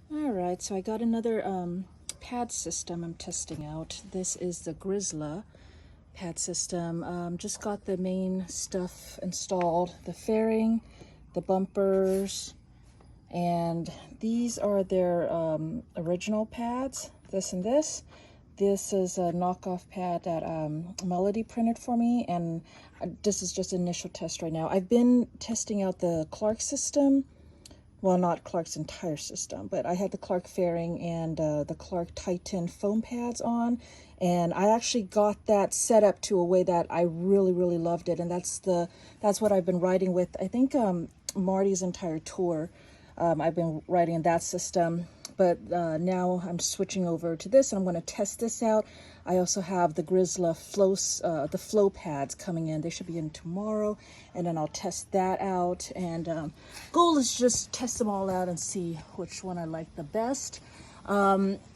All right, so I got another pad system I'm testing out. This is the Grizzla pad system. Just got the main stuff installed, the fairing, the bumpers, and these are their original pads, this and this. This is a knockoff pad that Melody printed for me, and this is just initial test right now. I've been testing out the Clark system. Well, not Clark's entire system, but I had the Clark fairing and the Clark Titan foam pads on, and I actually got that set up to a way that I really loved it, and that's what I've been riding with. I think Marty's entire tour, I've been riding that system, but now I'm switching over to this, and I'm going to test this out. I also have the Grizzla the flow pads coming in. They should be in tomorrow, and then I'll test that out. And goal is just test them all out and see which one I like the best.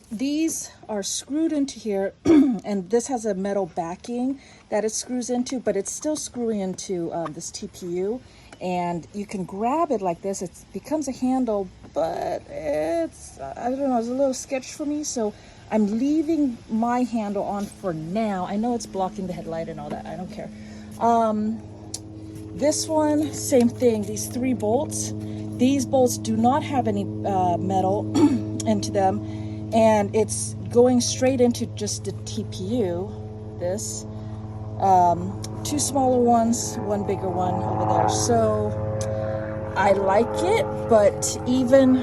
These are screwed into here, and this has a metal backing that it screws into, but it's still screwing into this TPU. And you can grab it like this. It becomes a handle, but it's, I don't know, it's a little sketch for me. So I'm leaving my handle on for now. I know it's blocking the headlight and all that. I don't care. This one, same thing. These 3 bolts. These bolts do not have any metal into them. And it's going straight into just the TPU, this. 2 smaller ones, 1 bigger one over there. So I like it, but even,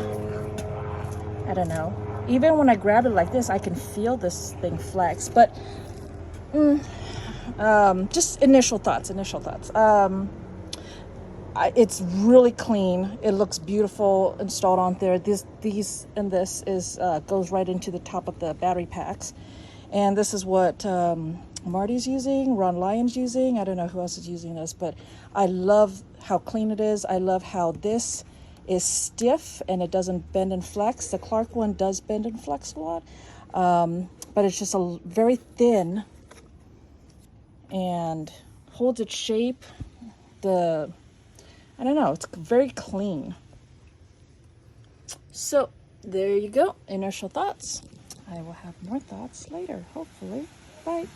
I don't know, even when I grab it like this, I can feel this thing flex. But just initial thoughts. It's really clean. It looks beautiful installed on there. This is goes right into the top of the battery packs, and this is what Marty's using, Ron Lyon's using. I don't know who else is using this, but I love how clean it is. I love how this is stiff and it doesn't bend and flex. The Clark one does bend and flex a lot, but it's just very thin and holds its shape. I don't know, it's very clean. So there you go, initial thoughts. I will have more thoughts later, hopefully. Bye.